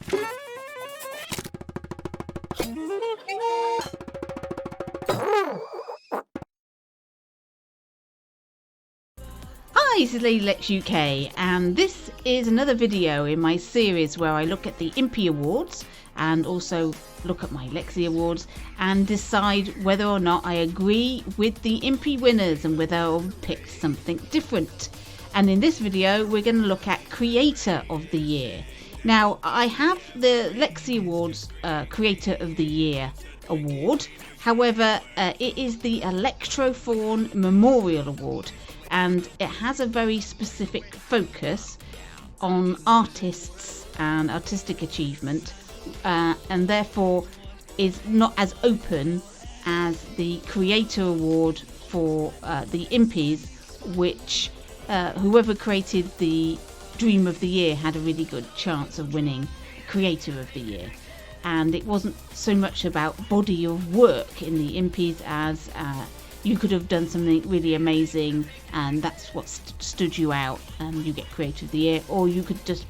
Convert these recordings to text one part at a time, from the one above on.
Hi, this is Lady Lex UK, and this is another video in my series where I look at the Impy Awards and also look at my Lexi Awards and decide whether or not I agree with the Impy winners and whether I'll pick something different. And in this video we're going to look at Creator of the Year. Now, I have the Lexi Awards Creator of the Year award. However, it is the Electrofawn Memorial Award, and it has a very specific focus on artists and artistic achievement, and therefore is not as open as the Creator Award for the Impies, which whoever created the Dream of the Year had a really good chance of winning Creator of the Year. And it wasn't so much about body of work in the Impies as you could have done something really amazing and that's what stood you out and you get Creator of the Year, or you could just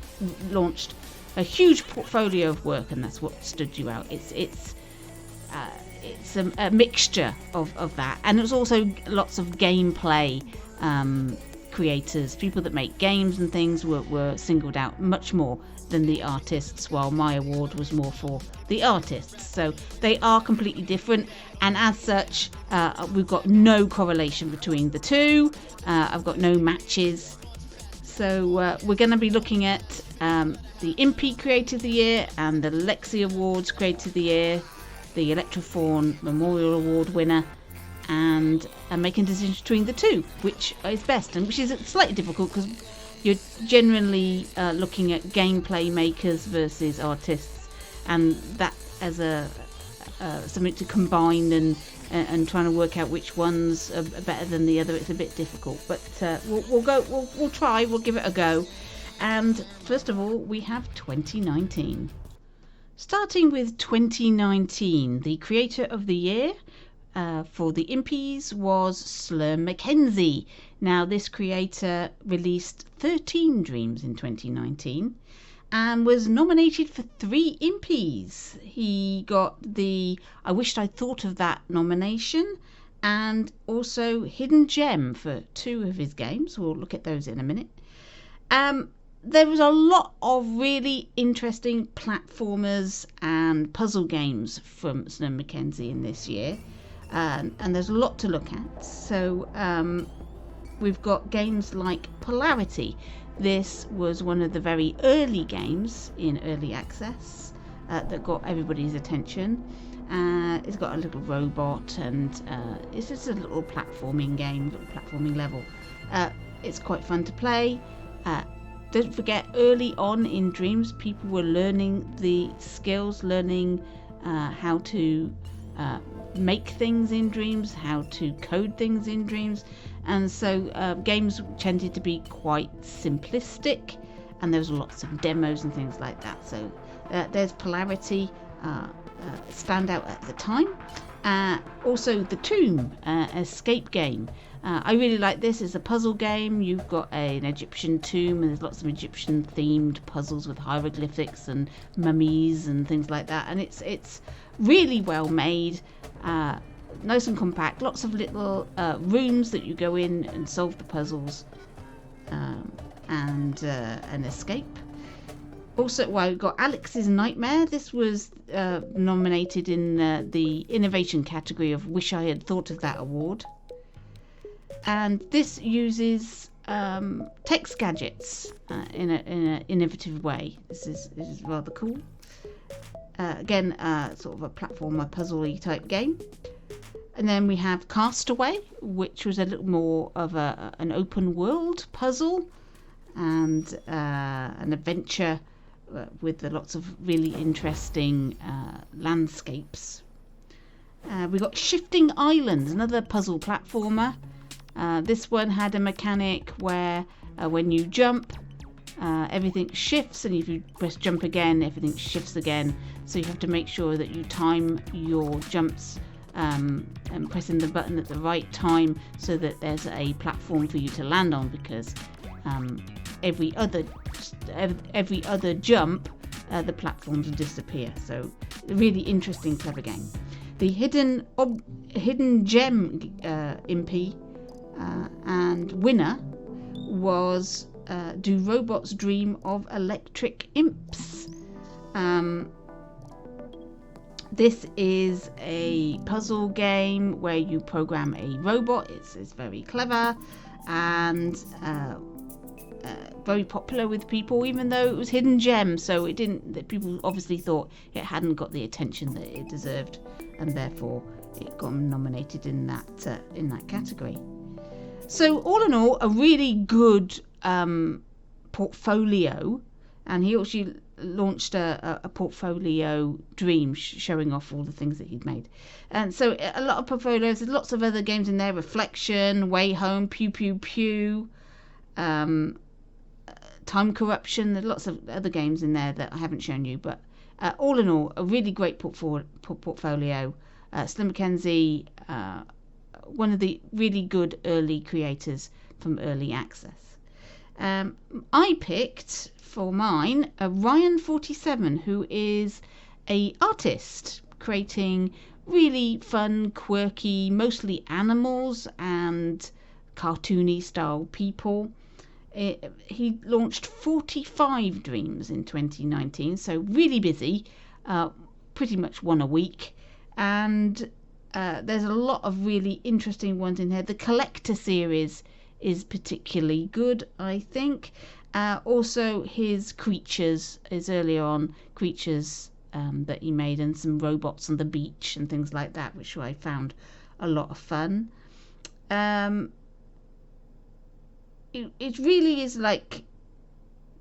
launched a huge portfolio of work and that's what stood you out. It's a mixture of that, and there's also lots of gameplay creators, people that make games and things were singled out much more than the artists, while my award was more for the artists. So they are completely different, and as such we've got no correlation between the two. I've got no matches, so we're going to be looking at the Impy Creator of the Year and the Lexi Awards Creator of the Year, the Electrofawn Memorial Award winner, and making decisions between the two, which is best, and which is slightly difficult because you're generally looking at gameplay makers versus artists, and that as a something to combine and trying to work out which ones are better than the other. It's a bit difficult, but we'll try, we'll give it a go. And first of all, we have 2019. Starting with 2019, the Creator of the Year for the Impies was Slurm Mackenzie. Now, this creator released 13 dreams in 2019 and was nominated for 3 Impies. He got the I Wished I'd Thought of That nomination, and also Hidden Gem for 2 of his games. We'll look at those in a minute. There was a lot of really interesting platformers and puzzle games from Slurm Mackenzie in this year. And there's a lot to look at. So we've got games like Polarity. This was one of the very early games in early access that got everybody's attention. It's got a little robot, and it's just a little platforming game, little platforming level. It's quite fun to play. Don't forget, early on in Dreams, people were learning the skills, learning how to make things in Dreams, how to code things in Dreams, and so games tended to be quite simplistic, and there was lots of demos and things like that. So there's Polarity, standout at the time. Also the Tomb, escape game. I really like this. It's a puzzle game. You've got an Egyptian tomb, and there's lots of Egyptian themed puzzles with hieroglyphics and mummies and things like that, and it's really well made, nice and compact, lots of little rooms that you go in and solve the puzzles, and escape. Also, we've got Alex's Nightmare. This was nominated in the innovation category of Wish I Had Thought of That award. And this uses text gadgets in an innovative way. This is rather cool. Again, sort of a platformer, puzzle-y type game. And then we have Castaway, which was a little more of an open world puzzle and an adventure with lots of really interesting landscapes. We got Shifting Islands, another puzzle platformer. This one had a mechanic where when you jump, everything shifts, and if you press jump again, everything shifts again. So you have to make sure that you time your jumps and pressing the button at the right time so that there's a platform for you to land on, because every other jump the platforms disappear. So really interesting, clever game. The hidden gem Impy and winner was Do Robots Dream of Electric Imps? This is a puzzle game where you program a robot. It's very clever and very popular with people, even though it was hidden gem. So it didn't. People obviously thought it hadn't got the attention that it deserved, and therefore it got nominated in that category. So all in all, a really good portfolio, and he actually launched a portfolio dream showing off all the things that he'd made. And so a lot of portfolios, there's lots of other games in there: Reflection, Way Home, Pew Pew Pew, Time Corruption. There's lots of other games in there that I haven't shown you, but all in all, a really great portfolio. Slim McKenzie, one of the really good early creators from early access. I picked for mine Ryan47, who is a artist creating really fun, quirky, mostly animals and cartoony style people. He launched 45 dreams in 2019, so really busy, pretty much one a week, and there's a lot of really interesting ones in here. The Collector series is particularly good, I think. Also his creatures, his earlier on creatures that he made, and some robots on the beach and things like that, which I found a lot of fun. It really is like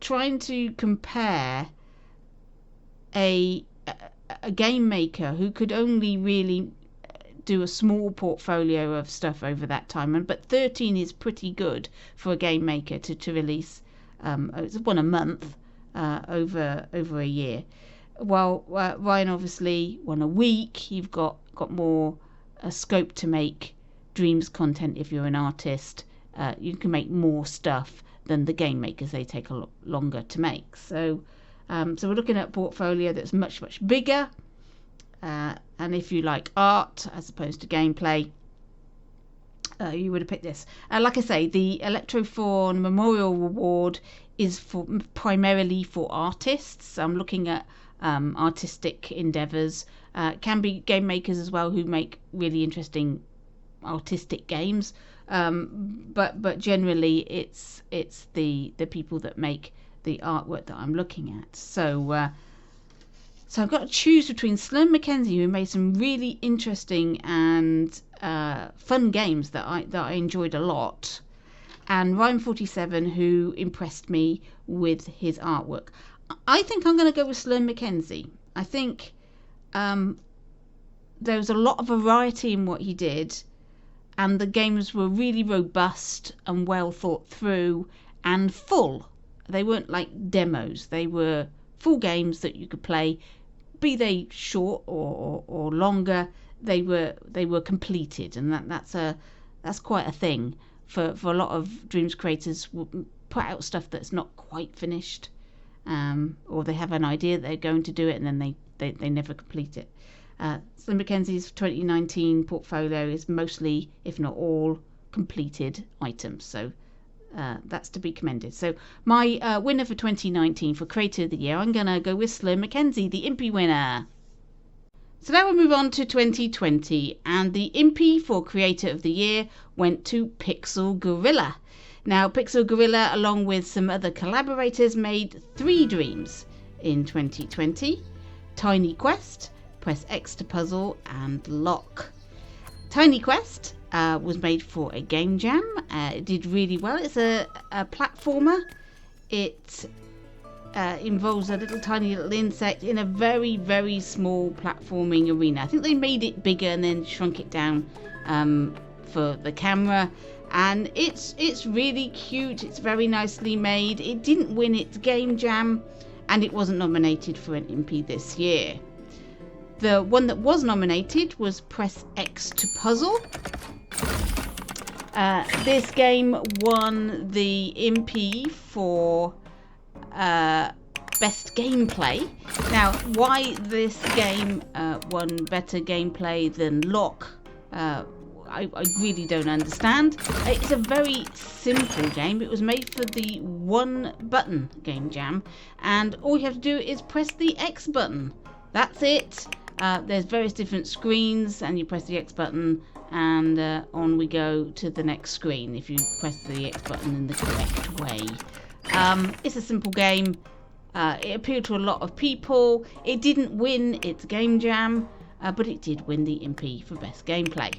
trying to compare a game maker who could only really do a small portfolio of stuff over that time, but 13 is pretty good for a game maker to release. It's one a month over a year. While Ryan obviously one a week. You've got more scope to make dreams content if you're an artist. You can make more stuff than the game makers. They take a lot longer to make. So we're looking at a portfolio that's much bigger. And if you like art as opposed to gameplay, you would have picked this. Like I say, the Electrophone Memorial Award is primarily for artists. I'm looking at artistic endeavours. Can be game makers as well who make really interesting artistic games. But generally it's the people that make the artwork that I'm looking at. So I've got to choose between Slim McKenzie, who made some really interesting and fun games that I enjoyed a lot, and Ryan47, who impressed me with his artwork. I think I'm going to go with Slim McKenzie. I think there was a lot of variety in what he did, and the games were really robust and well thought through and full. They weren't like demos. They were full games that you could play, be they short or longer. They were completed, and that's quite a thing for a lot of dreams creators. Put out stuff that's not quite finished, or they have an idea that they're going to do it and then they never complete it. Slim McKenzie's 2019 portfolio is mostly, if not all, completed items, so that's to be commended. So my winner for 2019 for Creator of the Year, I'm going to go with Slim McKenzie, the Impy winner. So now we'll move on to 2020, and the Impy for Creator of the Year went to Pixel Gorilla. Now, Pixel Gorilla, along with some other collaborators, made 3 dreams in 2020. Tiny Quest, Press X to Puzzle, and Lock. Tiny Quest was made for a game jam. It did really well. It's a platformer. It involves a tiny little insect in a very small platforming arena. I think they made it bigger and then shrunk it down for the camera. And it's really cute. It's very nicely made. It didn't win its game jam, and it wasn't nominated for an Impy this year. The one that was nominated was Press X to Puzzle. This game won the Impy for best gameplay. Now, why this game won better gameplay than Lock, I really don't understand. It's a very simple game. It was made for the one button game jam, and all you have to do is press the X button. That's it. There's various different screens, and you press the X button, and on we go to the next screen if you press the X button in the correct way. It's a simple game. It appealed to a lot of people. It didn't win its game jam, but it did win the Impy for best gameplay.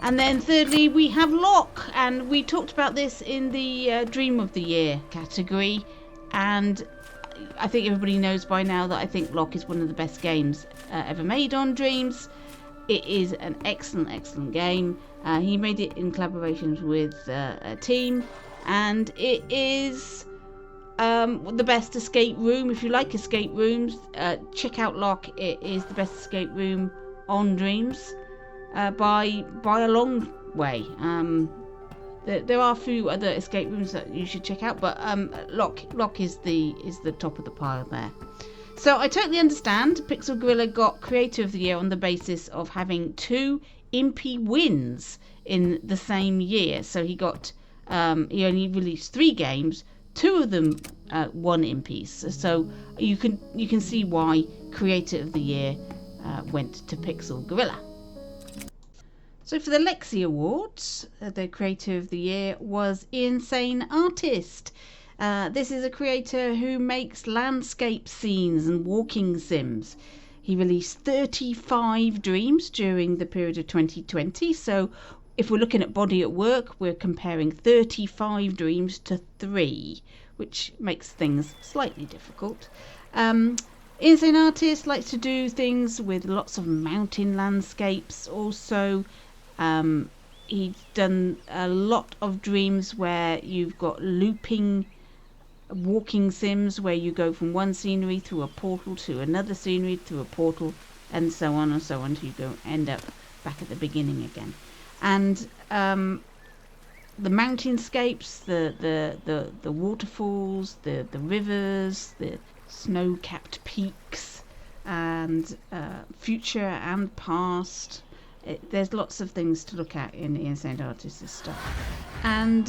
And then thirdly, we have Lock, and we talked about this in the Dream of the Year category, and I think everybody knows by now that I think Lock is one of the best games ever made on Dreams. It is an excellent game. He made it in collaborations with a team, and it is the best escape room. If you like escape rooms, check out Lock. It is the best escape room on Dreams. By a long way. There are a few other escape rooms that you should check out, but Lock is the top of the pile there. So I totally understand. Pixel Gorilla got Creator of the Year on the basis of having 2 Impy Wins in the same year. So he got he only released 3 games. 2 of them won Impys. So you can see why Creator of the Year went to Pixel Gorilla. So for the Lexi Awards, the Creator of the Year was Insane Artist. This is a creator who makes landscape scenes and walking sims. He released 35 Dreams during the period of 2020. So if we're looking at body at work, we're comparing 35 Dreams to 3, which makes things slightly difficult. Insane Artist likes to do things with lots of mountain landscapes. Also, he's done a lot of Dreams where you've got looping walking sims where you go from one scenery through a portal to another scenery through a portal, and so on until you end up back at the beginning again. And the mountainscapes, the waterfalls, the rivers, the snow-capped peaks, and future and past. There's lots of things to look at in Insane Artist's stuff. And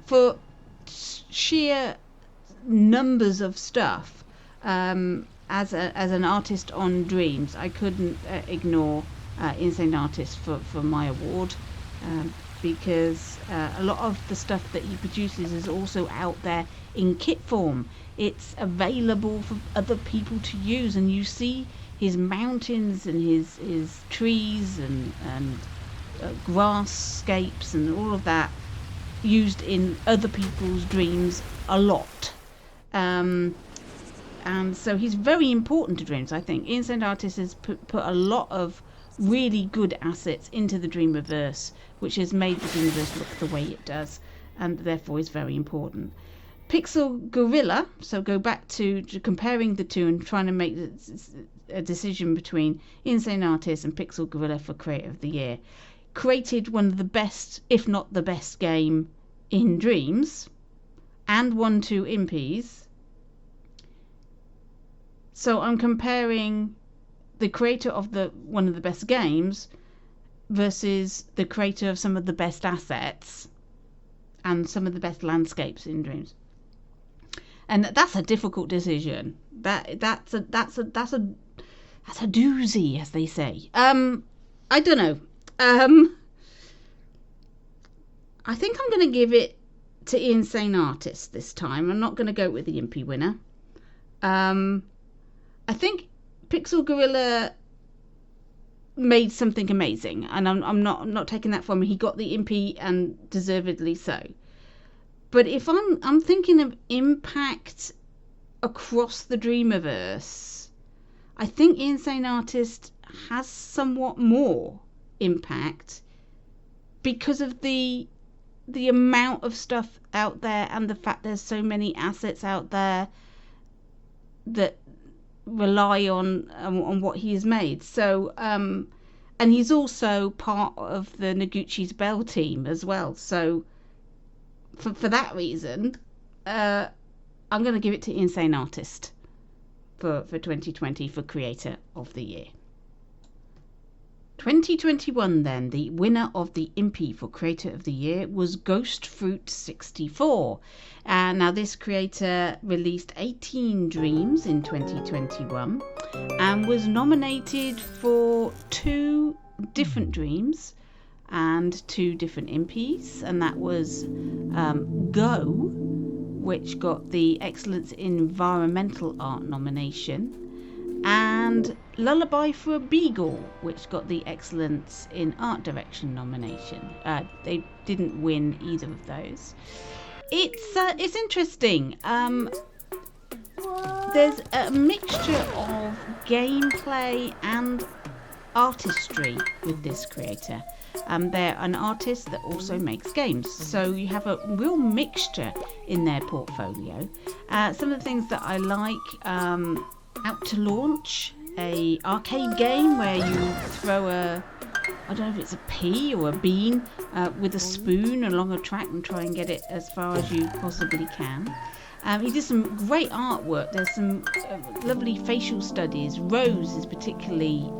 for sheer numbers of stuff, as an artist on Dreams, I couldn't ignore Insane Artist for my award, because a lot of the stuff that he produces is also out there in kit form. It's available for other people to use, and you see his mountains and his trees and grass-scapes and all of that used in other people's Dreams a lot. And so he's very important to Dreams, I think. Insane Artist has put a lot of really good assets into the Dreamiverse, which has made the Dreamiverse look the way it does, and therefore is very important. Pixel Gorilla, so go back to comparing the two and trying to make a decision between Insane Artist and Pixel Gorilla for Creator of the Year, created one of the best, if not the best game in Dreams, and won 2 Impys. So I'm comparing the creator of one of the best games versus the creator of some of the best assets and some of the best landscapes in Dreams. And that's a difficult decision. That's a doozy, as they say. I don't know. I think I'm going to give it to Insane Artist this time. I'm not going to go with the Impy winner. I think Pixel Gorilla made something amazing, and I'm not taking that from him. He got the Impy, and deservedly so. But if I'm thinking of impact across the Dreamiverse, I think Insane Artist has somewhat more impact because of the amount of stuff out there and the fact there's so many assets out there that rely on what he has made. So and he's also part of the Noguchi's Bell team as well. So for that reason, I'm going to give it to Insane Artist for 2020 for Creator of the Year. 2021 then, the winner of the Impy for Creator of the Year was Ghost Fruit 64. Now this creator released 18 dreams in 2021 and was nominated for 2 different dreams and 2 different Impys, and that was Go, which got the Excellence in Environmental Art nomination, and Lullaby for a Beagle, which got the Excellence in Art Direction nomination. They didn't win either of those. It's interesting. There's a mixture of gameplay and artistry with this creator. They're an artist that also makes games, so you have a real mixture in their portfolio. Some of the things that I like, Out to Launch, a arcade game where you throw I don't know if it's a pea or a bean with a spoon along a track and try and get it as far as you possibly can. He did some great artwork. There's some lovely facial studies. Rose is particularly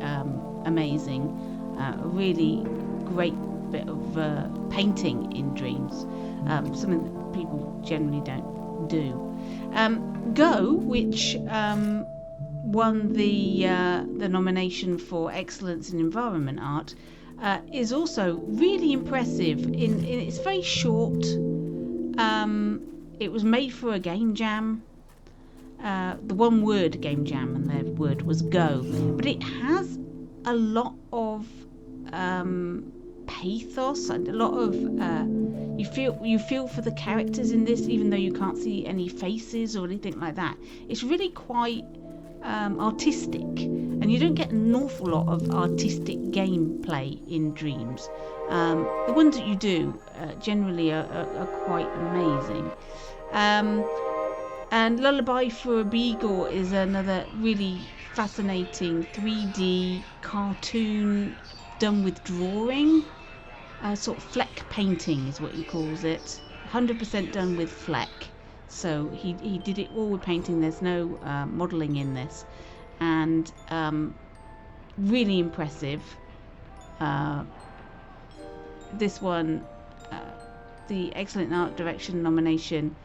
amazing. A really great bit of painting in dreams. Something that people generally don't do. Go, which won the nomination for Excellence in Environment Art, is also really impressive. In it's very short. It was made for a game jam, the one word game jam, and the word was Go. But it has a lot of pathos, a lot of you feel for the characters in this, even though you can't see any faces or anything like that. It's really quite artistic, and you don't get an awful lot of artistic gameplay in dreams. The ones that you do generally are quite amazing. And Lullaby for a Beagle is another really fascinating 3D cartoon done with drawing, sort of fleck painting is what he calls it, 100% done with fleck. So he did it all with painting. There's no modelling in this, and really impressive. This one, the Excellent Art Direction nomination,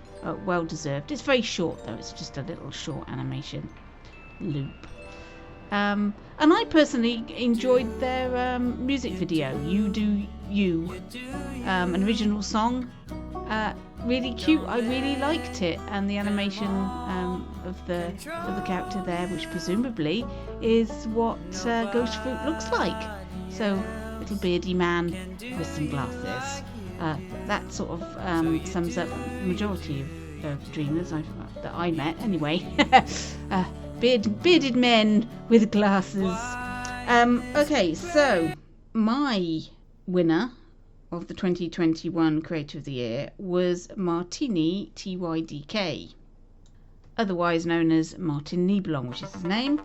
well deserved. It's very short though. It's just a little short animation loop. And I personally enjoyed their music video, You Do You, an original song. Really cute. I really liked it, and the animation of the character there, which presumably is what Ghost Fruit looks like. So, little beardy man with some glasses. That sort of sums up the majority of dreamers that I met. Anyway, bearded men with glasses. Okay, so my winner of the 2021 Creator of the Year was Martini TYDK, otherwise known as Martin Nebelong, which is his name.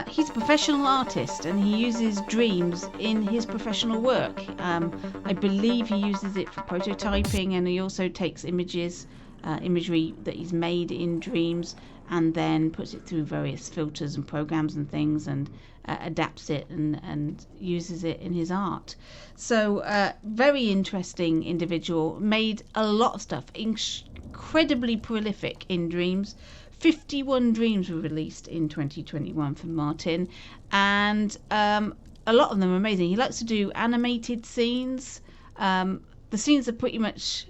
He's a professional artist, and he uses dreams in his professional work. I believe he uses it for prototyping, and he also takes imagery that he's made in dreams and then puts it through various filters and programs and things, and adapts it and uses it in his art. So very interesting individual, made a lot of stuff, incredibly prolific in dreams. 51 dreams were released in 2021 from Martin, and a lot of them are amazing. He likes to do animated scenes. The scenes are pretty much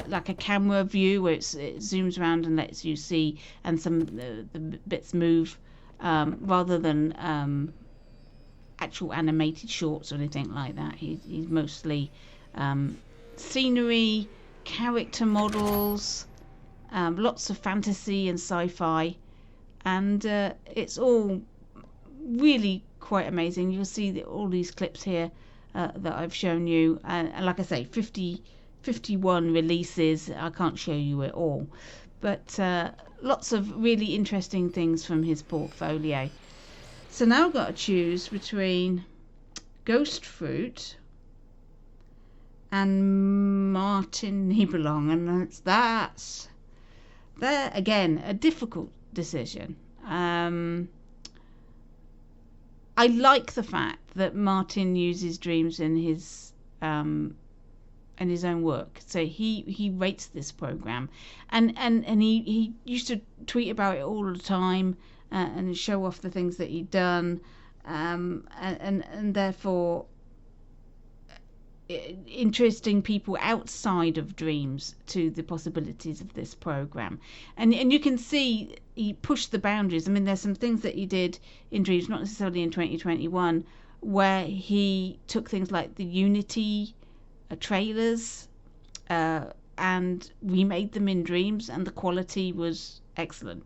like a camera view, where it zooms around and lets you see, and some the bits move, rather than actual animated shorts or anything like that. He's mostly scenery, character models, lots of fantasy and sci-fi, and it's all really quite amazing. You'll see all these clips here that I've shown you, and like I say, 51 releases. I can't show you it all, but lots of really interesting things from his portfolio. So now I've got to choose between Ghost Fruit and Martin Nebelong, and that's There again, a difficult decision. I like the fact that Martin uses dreams in his own work. So he rates this program, and he used to tweet about it all the time, and show off the things that he'd done, and therefore interesting people outside of dreams to the possibilities of this program. And you can see he pushed the boundaries. I mean, there's some things that he did in dreams, not necessarily in 2021, where he took things like the Unity trailers and remade them in dreams, and the quality was excellent.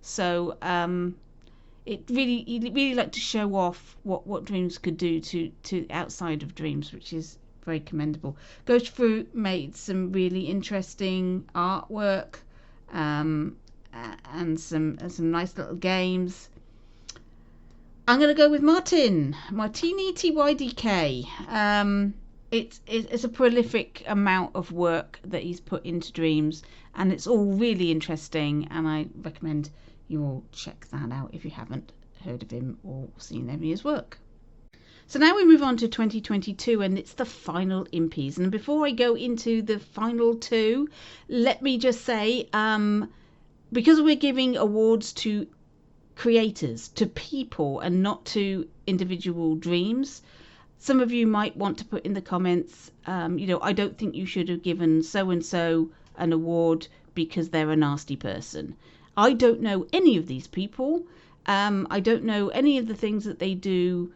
So he really liked to show off what dreams could do to outside of dreams, which is very commendable. Ghost Fruit made some really interesting artwork, and some nice little games. I'm going to go with Martini TYDK. It's a prolific amount of work that he's put into dreams, and it's all really interesting, and I recommend you all check that out if you haven't heard of him or seen any of his work. So now we move on to 2022, and it's the final Impies. And before I go into the final two, let me just say, because we're giving awards to creators, to people, and not to individual dreams, some of you might want to put in the comments, I don't think you should have given so-and-so an award because they're a nasty person. I don't know any of these people. I don't know any of the things that they do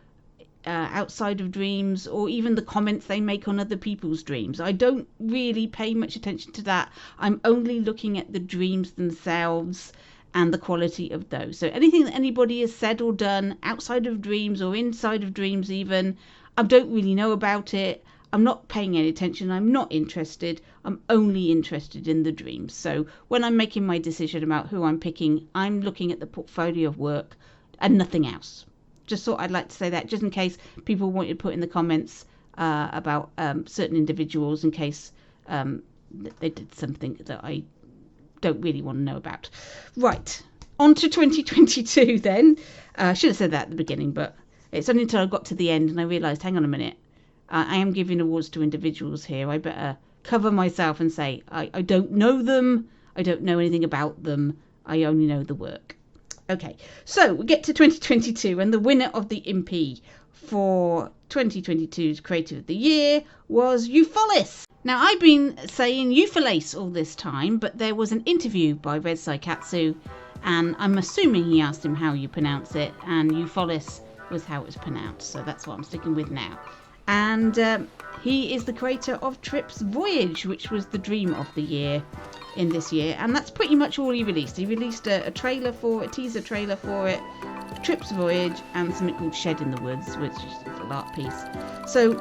outside of dreams, or even the comments they make on other people's dreams. I don't really pay much attention to that. I'm only looking at the dreams themselves and the quality of those. So anything that anybody has said or done outside of dreams or inside of dreams even, I don't really know about it. I'm not paying any attention. I'm not interested. I'm only interested in the dreams. So when I'm making my decision about who I'm picking, I'm looking at the portfolio of work and nothing else. Just thought I'd like to say that, just in case people want you to put in the comments about certain individuals, in case they did something that I don't really want to know about. Right, on to 2022 then. I should have said that at the beginning, but it's only until I got to the end and I realised, hang on a minute, I am giving awards to individuals here. I better cover myself and say I don't know them. I don't know anything about them. I only know the work. Okay, so we get to 2022, and the winner of the Impy for 2022's Creator of the Year was Eupholace. Now, I've been saying Eupholace all this time, but there was an interview by Red Saikatsu, and I'm assuming he asked him how you pronounce it, and Eupholace was how it was pronounced, so that's what I'm sticking with now. And he is the creator of Trip's Voyage, which was the dream of the year in this year, and that's pretty much all he released. He released a trailer for it, a teaser trailer for it, Trip's Voyage, and something called Shed in the Woods, which is a art piece. So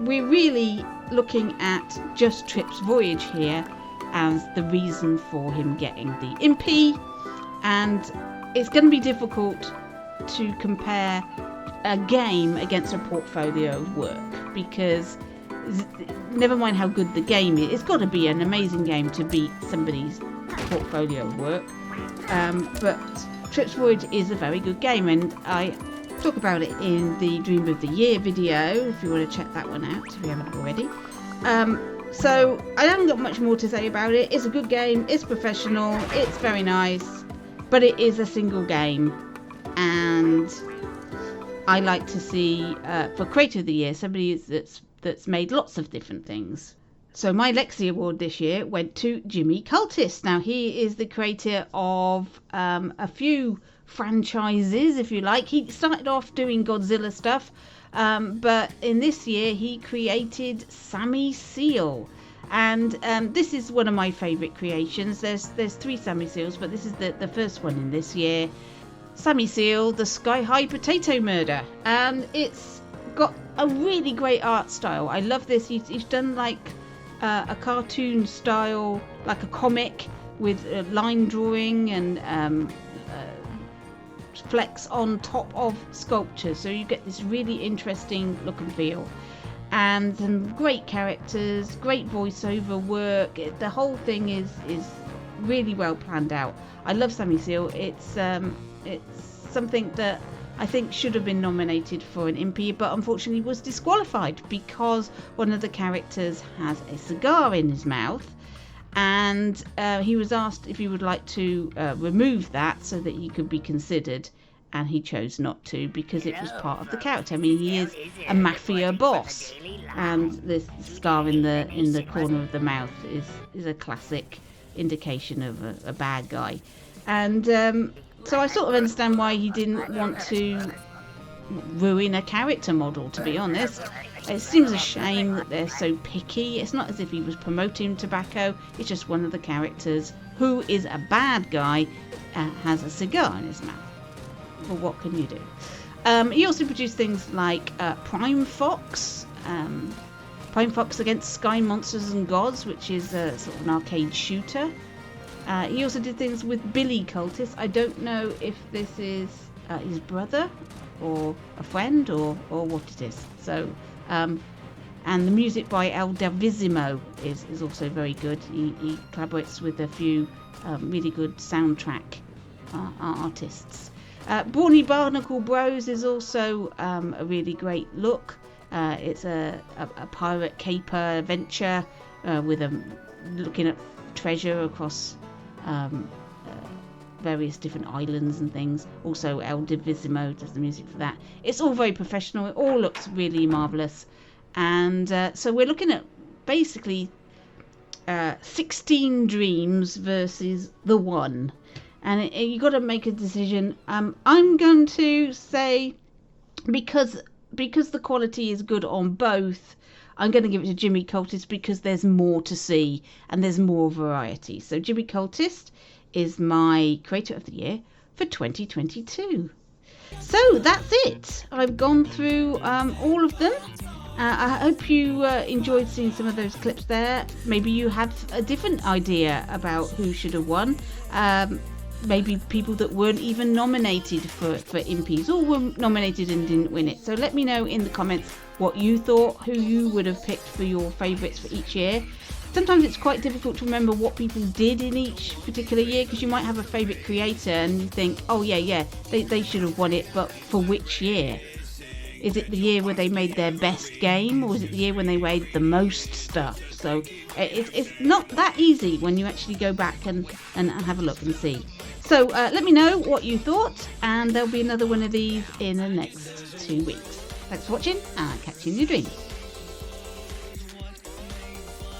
we're really looking at just Trip's Voyage here as the reason for him getting the Impy, and it's going to be difficult to compare a game against a portfolio of work, because never mind how good the game is, it's got to be an amazing game to beat somebody's portfolio of work. But Trip's Voyage is a very good game, and I talk about it in the Dream of the Year video if you want to check that one out if you haven't already. So I haven't got much more to say about it. It's a good game, it's professional, it's very nice, but it is a single game, and I like to see for Creator of the Year somebody that's made lots of different things. So my Lexi Award this year went to Jimmy Cultist. Now, he is the creator of a few franchises, if you like. He started off doing Godzilla stuff, but in this year he created Sammy Seal. And this is one of my favourite creations. There's 3 Sammy Seals, but this is the first one in this year. Sammy Seal, the Sky High Potato Murder. And it's got a really great art style. I love this. He's done like a cartoon style, like a comic with line drawing and flecks on top of sculpture. So you get this really interesting look and feel. And some great characters, great voiceover work. The whole thing is really well planned out. I love Sammy Seal. It's something that I think should have been nominated for an Impy, but unfortunately was disqualified because one of the characters has a cigar in his mouth, and he was asked if he would like to remove that so that he could be considered, and he chose not to because it was part of the character. I mean, he is a mafia boss, and this scar in the corner of the mouth is a classic indication of a bad guy. And so I sort of understand why he didn't want to ruin a character model, to be honest. It seems a shame that they're so picky. It's not as if he was promoting tobacco, it's just one of the characters who is a bad guy has a cigar in his mouth. Well, what can you do? He also produced things like Prime Fox Against Sky Monsters and Gods, which is sort of an arcade shooter. He also did things with Billy Cultist. I don't know if this is his brother or a friend or what it is. So, and the music by El Davissimo is also very good. He collaborates with a few really good soundtrack artists. Brawny Barnacle Bros is also a really great look. It's a pirate caper adventure with looking at treasure across various different islands and things. Also El Davissimo does the music for that. It's all very professional. It all looks really marvellous. And so we're looking at basically 16 dreams versus the one. And you got to make a decision. I'm going to say, because the quality is good on both, I'm going to give it to Jimmy Cultist because there's more to see and there's more variety. So Jimmy Cultist is my Creator of the Year for 2022. So that's it. I've gone through all of them. I hope you enjoyed seeing some of those clips there. Maybe you had a different idea about who should have won. Maybe people that weren't even nominated for Impys or were nominated and didn't win it. So let me know in the comments what you thought, who you would have picked for your favourites for each year. Sometimes it's quite difficult to remember what people did in each particular year, because you might have a favourite creator and you think, oh yeah, they should have won it, but for which year? Is it the year where they made their best game, or is it the year when they made the most stuff? So it's not that easy when you actually go back and have a look and see. So let me know what you thought, and there'll be another one of these in the next 2 weeks. Thanks for watching, and I'll catch you in your dreams.